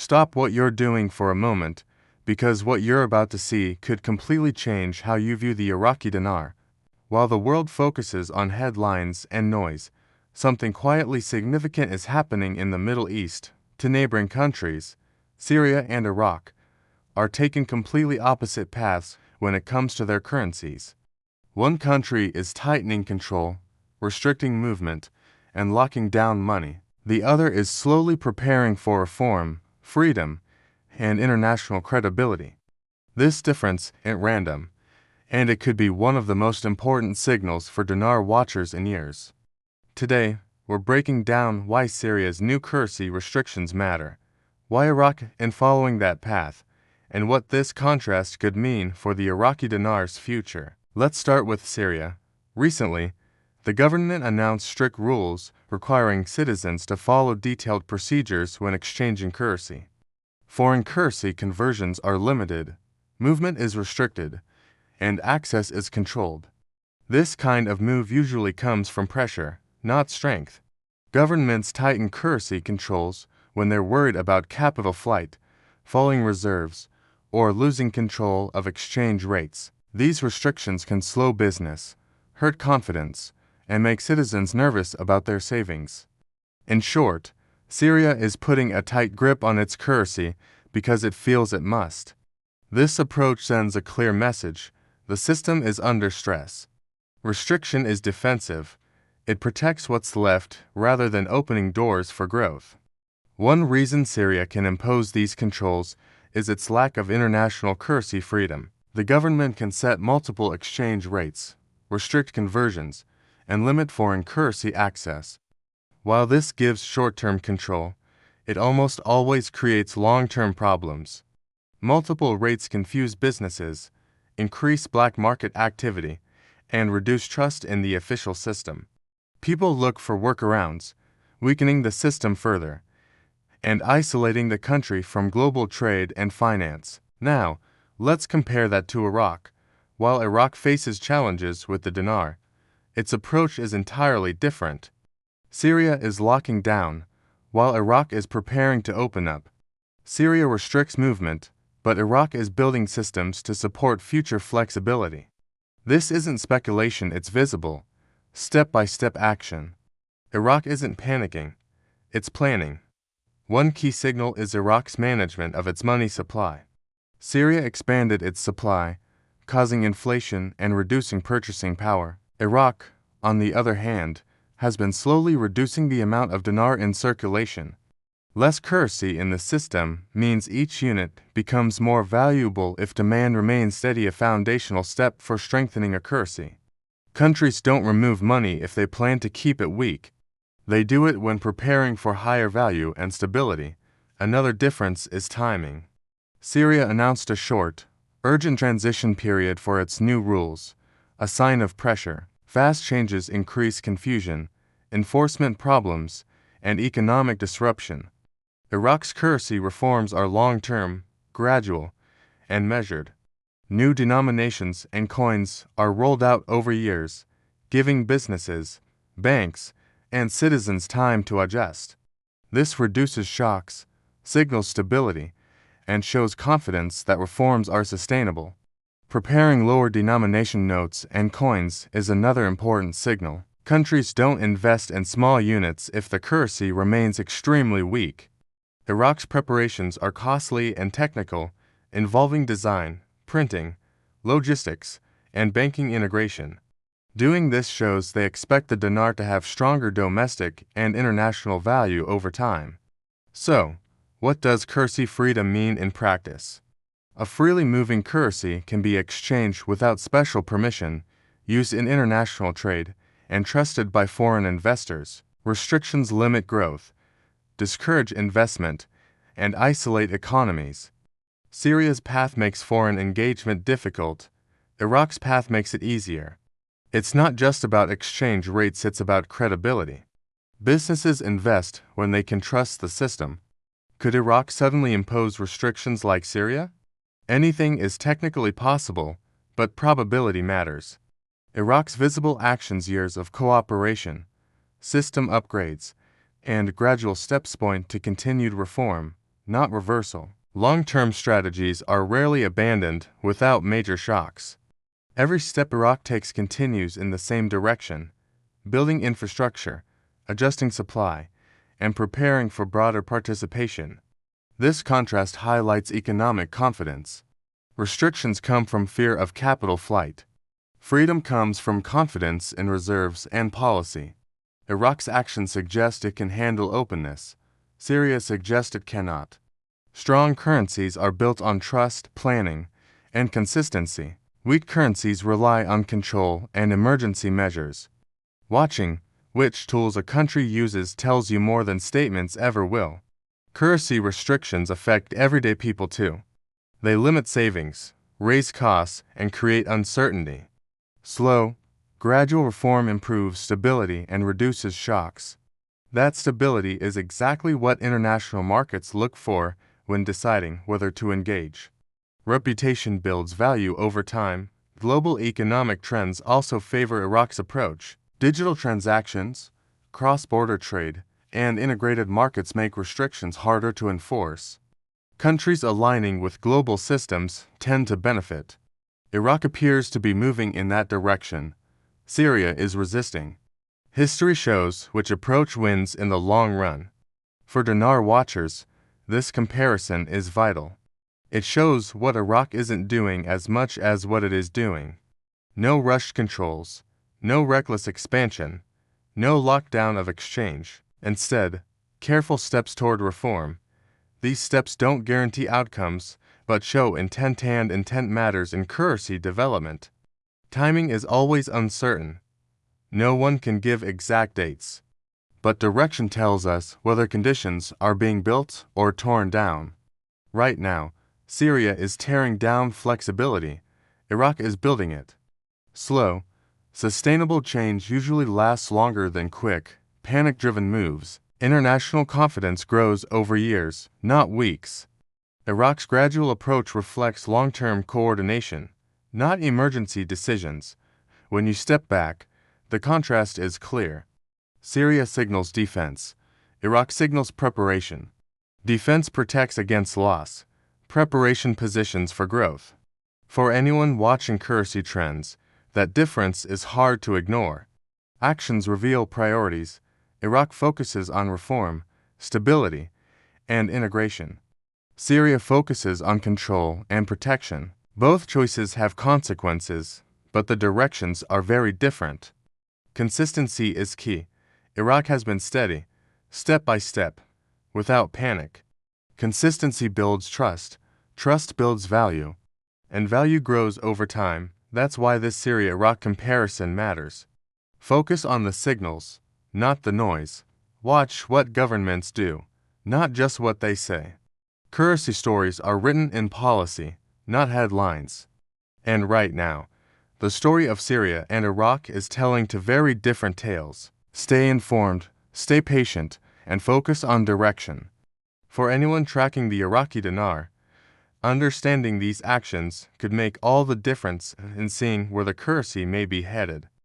Stop what you're doing for a moment, because what you're about to see could completely change how you view the Iraqi dinar. While the world focuses on headlines and noise, something quietly significant is happening in the Middle East. To neighboring countries, Syria and Iraq, are taking completely opposite paths when it comes to their currencies. One country is tightening control, restricting movement, and locking down money. The other is slowly preparing for reform, freedom, and international credibility. This difference isn't random, and it could be one of the most important signals for dinar watchers in years. Today, we're breaking down why Syria's new currency restrictions matter, why Iraq is following that path, and what this contrast could mean for the Iraqi dinar's future. Let's start with Syria. Recently, the government announced strict rules requiring citizens to follow detailed procedures when exchanging currency. Foreign currency conversions are limited, movement is restricted, and access is controlled. This kind of move usually comes from pressure, not strength. Governments tighten currency controls when they're worried about capital flight, falling reserves, or losing control of exchange rates. These restrictions can slow business, hurt confidence, and make citizens nervous about their savings. In short, Syria is putting a tight grip on its currency because it feels it must. This approach sends a clear message: the system is under stress. Restriction is defensive. It protects what's left rather than opening doors for growth. One reason Syria can impose these controls is its lack of international currency freedom. The government can set multiple exchange rates, restrict conversions, and limit foreign currency access. While this gives short-term control, it almost always creates long-term problems. Multiple rates confuse businesses, increase black market activity, and reduce trust in the official system. People look for workarounds, weakening the system further, and isolating the country from global trade and finance. Now, let's compare that to Iraq. While Iraq faces challenges with the dinar, its approach is entirely different. Syria is locking down, while Iraq is preparing to open up. Syria restricts movement, but Iraq is building systems to support future flexibility. This isn't speculation, it's visible, step-by-step action. Iraq isn't panicking, it's planning. One key signal is Iraq's management of its money supply. Syria expanded its supply, causing inflation and reducing purchasing power. Iraq, on the other hand, has been slowly reducing the amount of dinar in circulation. Less currency in the system means each unit becomes more valuable if demand remains steady, a foundational step for strengthening a currency. Countries don't remove money if they plan to keep it weak. They do it when preparing for higher value and stability. Another difference is timing. Syria announced a short, urgent transition period for its new rules, a sign of pressure. Fast changes increase confusion, enforcement problems, and economic disruption. Iraq's currency reforms are long-term, gradual, and measured. New denominations and coins are rolled out over years, giving businesses, banks, and citizens time to adjust. This reduces shocks, signals stability, and shows confidence that reforms are sustainable. Preparing lower denomination notes and coins is another important signal. Countries don't invest in small units if the currency remains extremely weak. Iraq's preparations are costly and technical, involving design, printing, logistics, and banking integration. Doing this shows they expect the dinar to have stronger domestic and international value over time. So, what does currency freedom mean in practice? A freely moving currency can be exchanged without special permission, used in international trade, and trusted by foreign investors. Restrictions limit growth, discourage investment, and isolate economies. Syria's path makes foreign engagement difficult. Iraq's path makes it easier. It's not just about exchange rates, it's about credibility. Businesses invest when they can trust the system. Could Iraq suddenly impose restrictions like Syria? Anything is technically possible, but probability matters. Iraq's visible actions, years of cooperation, system upgrades, and gradual steps point to continued reform, not reversal. Long-term strategies are rarely abandoned without major shocks. Every step Iraq takes continues in the same direction, building infrastructure, adjusting supply, and preparing for broader participation. This contrast highlights economic confidence. Restrictions come from fear of capital flight. Freedom comes from confidence in reserves and policy. Iraq's actions suggest it can handle openness. Syria suggests it cannot. Strong currencies are built on trust, planning, and consistency. Weak currencies rely on control and emergency measures. Watching which tools a country uses tells you more than statements ever will. Currency restrictions affect everyday people too. They limit savings, raise costs, and create uncertainty. Slow, gradual reform improves stability and reduces shocks. That stability is exactly what international markets look for when deciding whether to engage. Reputation builds value over time. Global economic trends also favor Iraq's approach. Digital transactions, cross-border trade, and integrated markets make restrictions harder to enforce. Countries aligning with global systems tend to benefit. Iraq appears to be moving in that direction. Syria is resisting. History shows which approach wins in the long run. For dinar watchers, this comparison is vital. It shows what Iraq isn't doing as much as what it is doing. No rushed controls, no reckless expansion, no lockdown of exchange. Instead, careful steps toward reform. These steps don't guarantee outcomes, but show intent, and intent matters in currency development. Timing is always uncertain. No one can give exact dates. But direction tells us whether conditions are being built or torn down. Right now, Syria is tearing down flexibility. Iraq is building it. Slow, sustainable change usually lasts longer than quick, panic-driven moves. International confidence grows over years, not weeks. Iraq's gradual approach reflects long-term coordination, not emergency decisions. When you step back, the contrast is clear. Syria signals defense. Iraq signals preparation. Defense protects against loss. Preparation positions for growth. For anyone watching currency trends, that difference is hard to ignore. Actions reveal priorities. Iraq focuses on reform, stability, and integration. Syria focuses on control and protection. Both choices have consequences, but the directions are very different. Consistency is key. Iraq has been steady, step by step, without panic. Consistency builds trust, trust builds value, and value grows over time. That's why this Syria-Iraq comparison matters. Focus on the signals, not the noise. Watch what governments do, not just what they say. Currency stories are written in policy, not headlines. And right now, the story of Syria and Iraq is telling two very different tales. Stay informed, stay patient, and focus on direction. For anyone tracking the Iraqi dinar, understanding these actions could make all the difference in seeing where the currency may be headed.